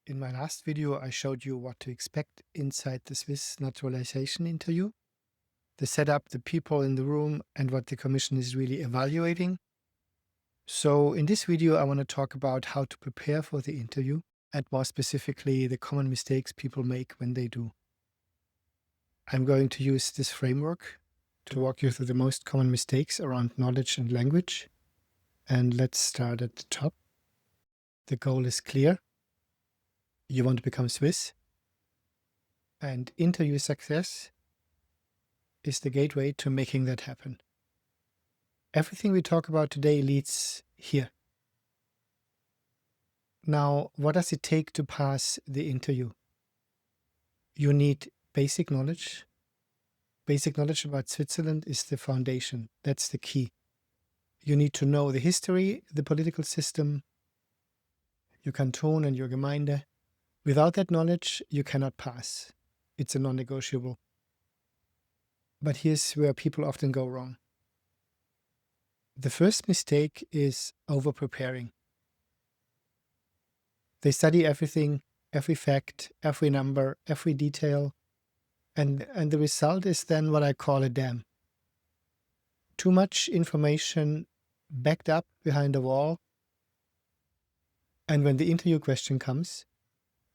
In my last video, I showed you what to expect inside the Swiss naturalization interview, the setup, the people in the room, and what the Commission is really evaluating. So in this video, I want to talk about how to prepare for the interview, and more specifically, the common mistakes people make when they do. I'm going to use this framework to walk you through the most common mistakes around knowledge and language. And let's start at the top. The goal is clear. You want to become Swiss, and interview success is the gateway to making that happen. Everything we talk about today leads here. Now, what does it take to pass the interview? You need basic knowledge. Basic knowledge about Switzerland is the foundation. That's the key. You need to know the history, the political system, your canton and your Gemeinde. Without that knowledge, you cannot pass. It's a non-negotiable. But here's where people often go wrong. The first mistake is overpreparing. They study everything, every fact, every number, every detail, and the result is then what I call a dam. Too much information backed up behind a wall, and when the interview question comes,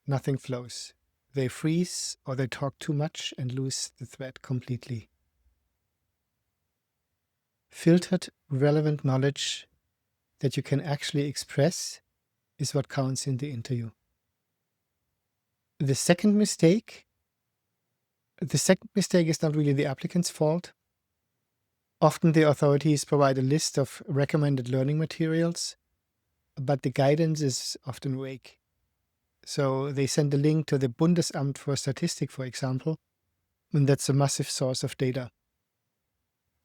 nothing flows. They freeze or they talk too much and lose the thread completely. Filtered, relevant knowledge that you can actually express is what counts in the interview. The second mistake is not really the applicant's fault. Often the authorities provide a list of recommended learning materials, but the guidance is often vague. So they send a link to the Bundesamt for Statistik, for example, and that's a massive source of data.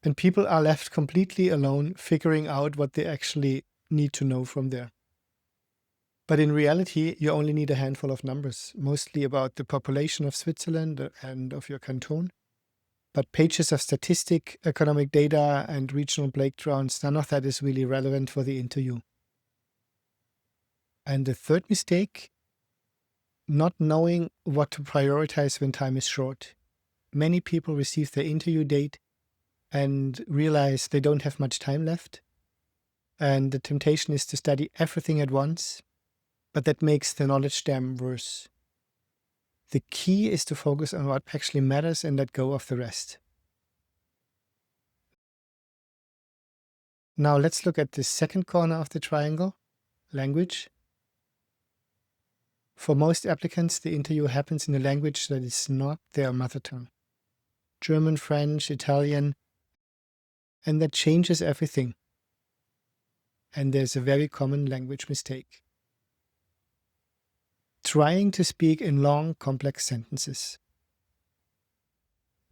And people are left completely alone figuring out what they actually need to know from there. But in reality, you only need a handful of numbers, mostly about the population of Switzerland and of your canton. But pages of statistic, economic data, and regional breakdowns, none of that is really relevant for the interview. And the third mistake, not knowing what to prioritize when time is short. Many people receive their interview date and realize they don't have much time left. And the temptation is to study everything at once, but that makes the knowledge dam worse. The key is to focus on what actually matters and let go of the rest. Now let's look at the second corner of the triangle, language. For most applicants, the interview happens in a language that is not their mother tongue. German, French, Italian, and that changes everything. And there's a very common language mistake. Trying to speak in long, complex sentences.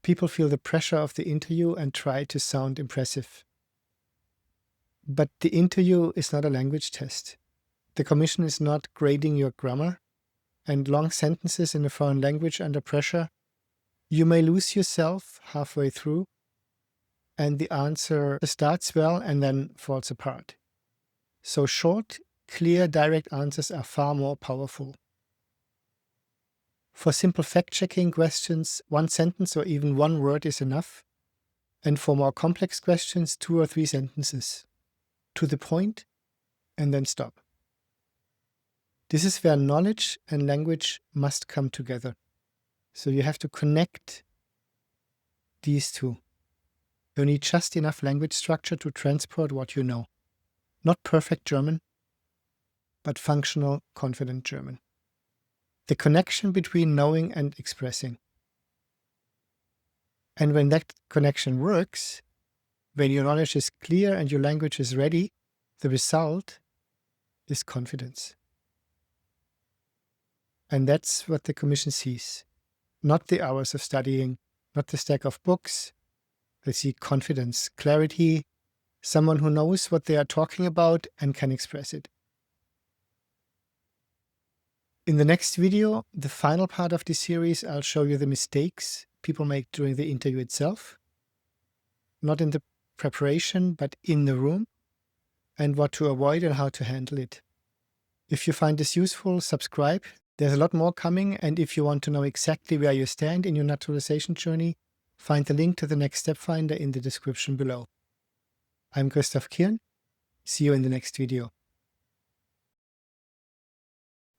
People feel the pressure of the interview and try to sound impressive. But the interview is not a language test. The Commission is not grading your grammar, and long sentences in a foreign language under pressure, you may lose yourself halfway through, and the answer starts well and then falls apart. So short, clear, direct answers are far more powerful. For simple fact-checking questions, one sentence or even one word is enough. And for more complex questions, 2 or 3 sentences. To the point, and then stop. This is where knowledge and language must come together. So you have to connect these two. You need just enough language structure to transport what you know. Not perfect German, but functional, confident German. The connection between knowing and expressing. And when that connection works, when your knowledge is clear and your language is ready, the result is confidence. And that's what the Commission sees. Not the hours of studying, not the stack of books. They see confidence, clarity, someone who knows what they are talking about and can express it. In the next video, the final part of this series, I'll show you the mistakes people make during the interview itself. Not in the preparation, but in the room, and what to avoid and how to handle it. If you find this useful, subscribe There's a lot more coming, and if you want to know exactly where you stand in your naturalization journey, find the link to the Next Step Finder in the description below. I'm Christoph Kirn. See you in the next video.